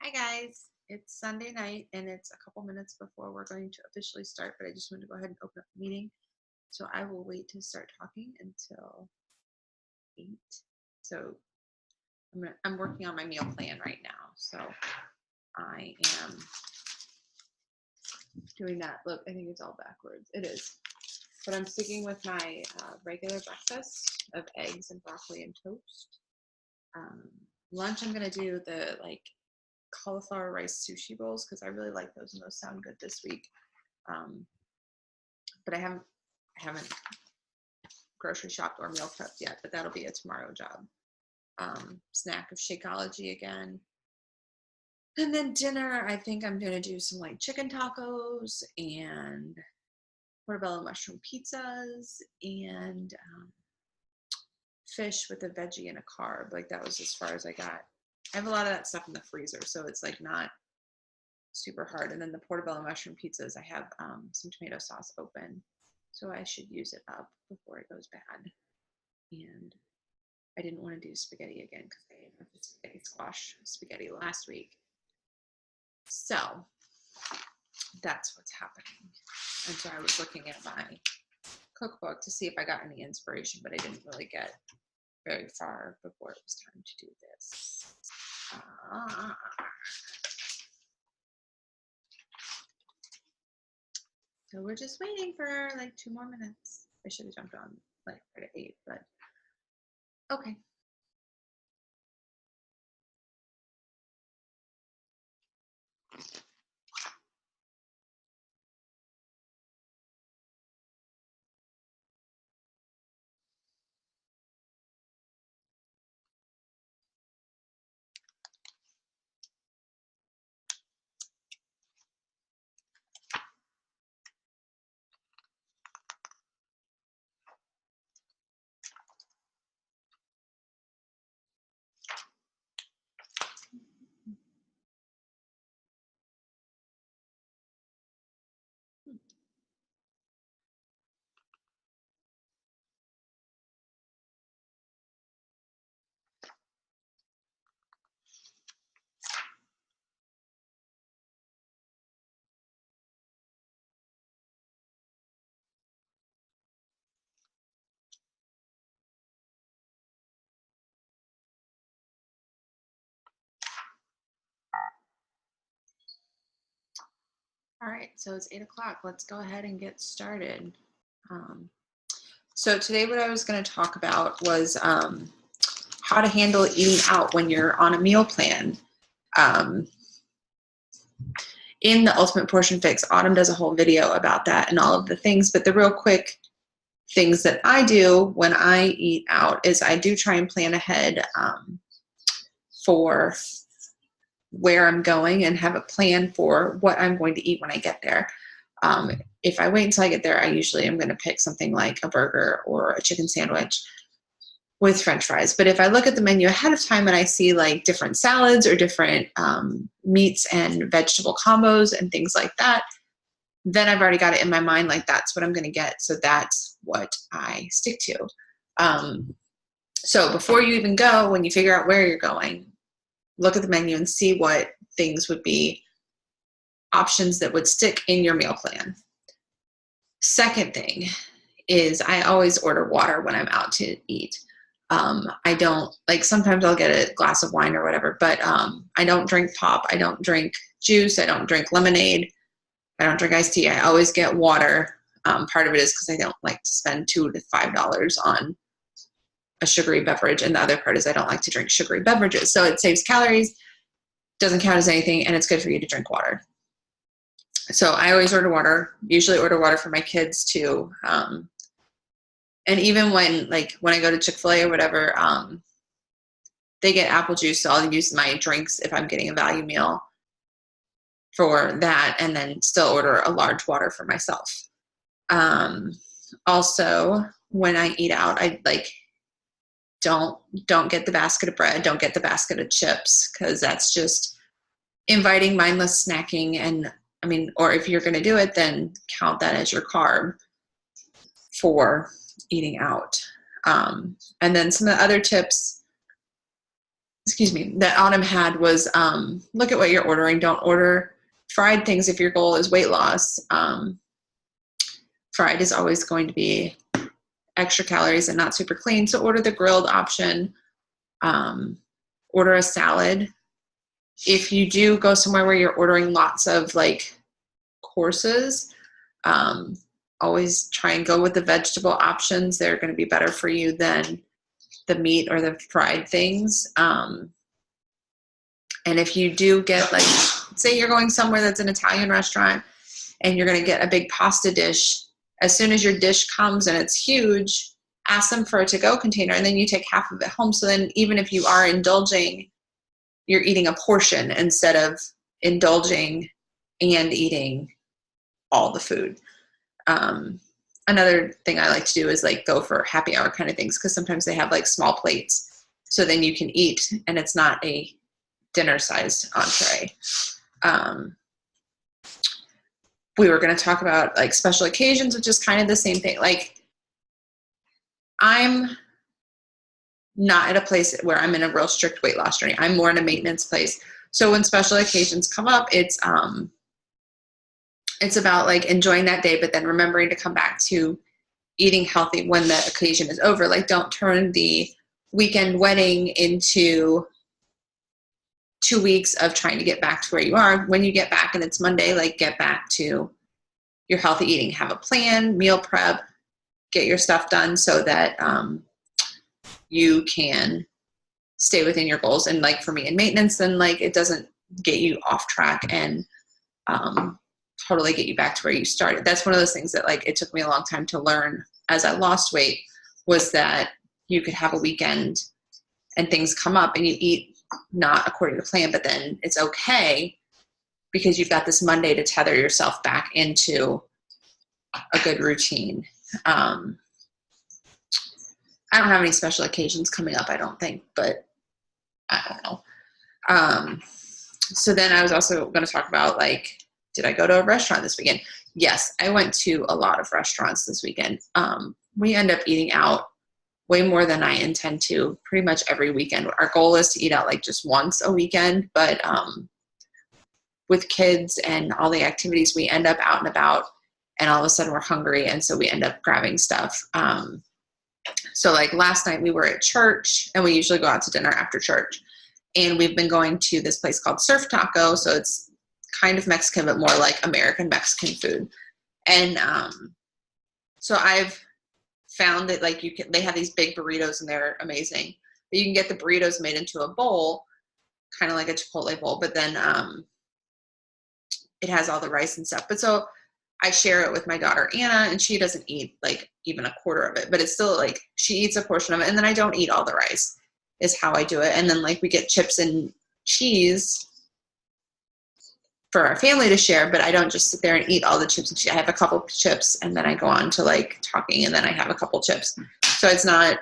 Hi guys, it's Sunday night and it's a couple minutes before we're going to officially start, but I just wanted to go ahead and open up the meeting. So I will wait to start talking until 8. So I'm working on my meal plan right now. So I am doing that. Look, I think it's all backwards. It is. But I'm sticking with my regular breakfast of eggs and broccoli and toast. Lunch, I'm going to do the cauliflower rice sushi bowls because I really like those and those sound good this week. But I haven't grocery shopped or meal prepped yet, but that'll be a tomorrow job. Snack of Shakeology again. And then dinner, I think I'm gonna do some chicken tacos and portobello mushroom pizzas and fish with a veggie and a carb. That was as far as I got. I have a lot of that stuff in the freezer, so it's not super hard. And then the portobello mushroom pizzas, I have some tomato sauce open, so I should use it up before it goes bad. And I didn't want to do spaghetti again because I ate the spaghetti squash spaghetti last week. So that's what's happening. And so I was looking at my cookbook to see if I got any inspiration, but I didn't really get very far before it was time to do this. So we're just waiting for 2 more minutes. I should have jumped on right at 8, but okay. All right, so it's 8 o'clock. Let's go ahead and get started. So today what I was going to talk about was how to handle eating out when you're on a meal plan. In the Ultimate Portion Fix, Autumn does a whole video about that and all of the things, but the real quick things that I do when I eat out is I do try and plan ahead for where I'm going and have a plan for what I'm going to eat when I get there. If I wait until I get there, I usually am going to pick something like a burger or a chicken sandwich with French fries. But if I look at the menu ahead of time and I see different salads or different meats and vegetable combos and things like that, then I've already got it in my mind, that's what I'm going to get. So that's what I stick to. So before you even go, when you figure out where you're going, look at the menu and see what things would be options that would stick in your meal plan. Second thing is I always order water when I'm out to eat. I don't, sometimes I'll get a glass of wine or whatever, but I don't drink pop. I don't drink juice. I don't drink lemonade. I don't drink iced tea. I always get water. Part of it is because I don't like to spend $2 to $5 on a sugary beverage, and the other part is I don't like to drink sugary beverages. So it saves calories, doesn't count as anything, and it's good for you to drink water. So I always order water, usually order water for my kids too. And even when I go to Chick-fil-A or whatever, they get apple juice, so I'll use my drinks if I'm getting a value meal for that, and then still order a large water for myself. Also, when I eat out, I don't get the basket of bread, don't get the basket of chips, because that's just inviting mindless snacking. And or if you're going to do it, then count that as your carb for eating out. And then some of the other tips excuse me, that Autumn had was look at what you're ordering. Don't order fried things if your goal is weight loss. Fried is always going to be extra calories and not super clean. So order the grilled option. Order a salad. If you do go somewhere where you're ordering lots of like courses, always try and go with the vegetable options. They're going to be better for you than the meat or the fried things. And if you do get, like, say you're going somewhere that's an Italian restaurant and you're going to get a big pasta dish, as soon as your dish comes and it's huge, ask them for a to-go container, and then you take half of it home. So then even if you are indulging, you're eating a portion instead of indulging and eating all the food. Another thing I like to do is like go for happy hour kind of things, because sometimes they have like small plates, so then you can eat and it's not a dinner-sized entree. We were going to talk about like special occasions, which is kind of the same thing. Like, I'm not at a place where I'm in a real strict weight loss journey. I'm more in a maintenance place. So when special occasions come up, it's about like enjoying that day, but then remembering to come back to eating healthy when the occasion is over. Like, don't turn the weekend wedding into 2 weeks of trying to get back to where you are. When you get back and it's Monday, like, get back to your healthy eating. Have a plan, meal prep, get your stuff done so that you can stay within your goals. And like for me in maintenance, then like it doesn't get you off track and totally get you back to where you started. That's one of those things that like it took me a long time to learn as I lost weight, was that you could have a weekend and things come up and you eat not according to plan, but then it's okay because you've got this Monday to tether yourself back into a good routine. I don't have any special occasions coming up, I don't think, but I don't know. So then I was also going to talk about, like, did I go to a restaurant this weekend? Yes, I went to a lot of restaurants this weekend. We end up eating out way more than I intend to pretty much every weekend. Our goal is to eat out like just once a weekend, but with kids and all the activities, we end up out and about, and all of a sudden we're hungry, and so we end up grabbing stuff. So like last night we were at church, and we usually go out to dinner after church, and we've been going to this place called Surf Taco. So it's kind of Mexican, but more like American Mexican food. And so I've found that like they have these big burritos and they're amazing. But you can get the burritos made into a bowl, kind of like a Chipotle bowl, but then it has all the rice and stuff. But so I share it with my daughter Anna, and she doesn't eat like even a quarter of it, but it's still like she eats a portion of it, and then I don't eat all the rice, is how I do it. And then like we get chips and cheese for our family to share, but I don't just sit there and eat all the chips and cheese. I have a couple chips, and then I go on to like talking, and then I have a couple chips. So it's not,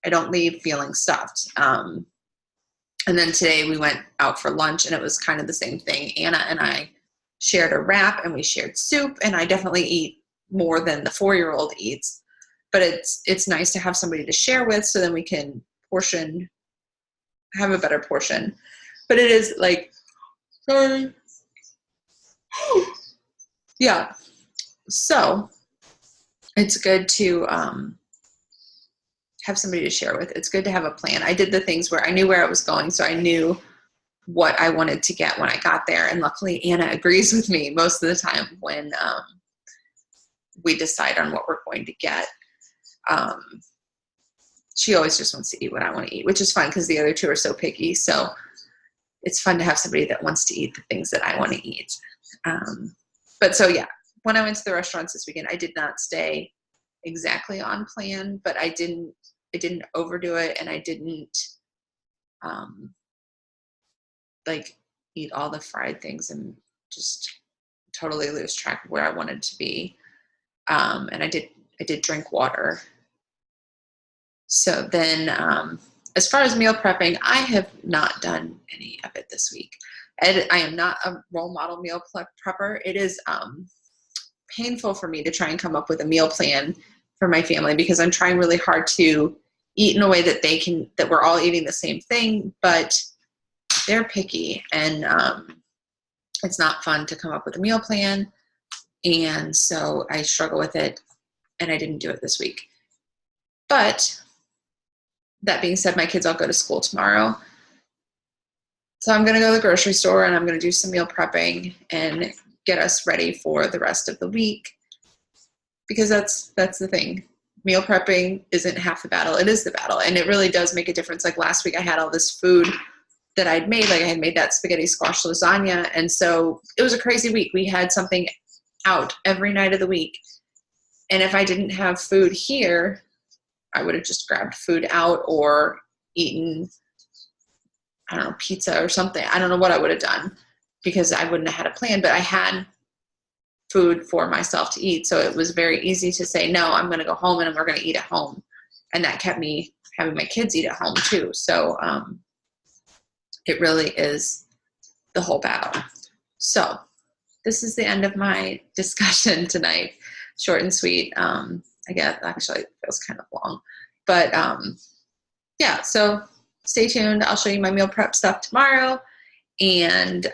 I don't leave feeling stuffed. And then today we went out for lunch, and it was kind of the same thing. Anna and I shared a wrap, and we shared soup, and I definitely eat more than the 4-year-old eats, but it's nice to have somebody to share with, so then we can have a better portion. But it is like, sorry. Yeah. So it's good to have somebody to share with. It's good to have a plan. I did the things where I knew where I was going, so I knew what I wanted to get when I got there. And luckily Anna agrees with me most of the time when we decide on what we're going to get. She always just wants to eat what I want to eat, which is fun because the other two are so picky. So it's fun to have somebody that wants to eat the things that I want to eat. But so, yeah, when I went to the restaurants this weekend, I did not stay exactly on plan, but I didn't overdo it. And I didn't like eat all the fried things and just totally lose track of where I wanted to be. And I did drink water. So then, as far as meal prepping, I have not done any of it this week. I am not a role model meal prepper. It is painful for me to try and come up with a meal plan for my family because I'm trying really hard to eat in a way that that we're all eating the same thing, but they're picky, and it's not fun to come up with a meal plan. And so I struggle with it, and I didn't do it this week. But that being said, my kids all go to school tomorrow. So I'm going to go to the grocery store, and I'm going to do some meal prepping and get us ready for the rest of the week, because that's the thing. Meal prepping isn't half the battle. It is the battle, and it really does make a difference. Like last week I had all this food that I'd made. Like I had made that spaghetti squash lasagna, and so it was a crazy week. We had something out every night of the week, and if I didn't have food here, I would have just grabbed food out or eaten, I don't know, pizza or something. I don't know what I would have done, because I wouldn't have had a plan, but I had food for myself to eat. So it was very easy to say, no, I'm going to go home and we're going to eat at home. And that kept me having my kids eat at home too. So it really is the whole battle. So this is the end of my discussion tonight. Short and sweet. I guess actually it feels kind of long, but yeah, so stay tuned. I'll show you my meal prep stuff tomorrow. And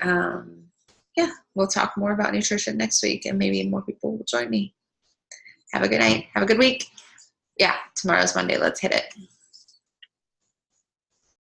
yeah, we'll talk more about nutrition next week, and maybe more people will join me. Have a good night. Have a good week. Yeah, tomorrow's Monday. Let's hit it.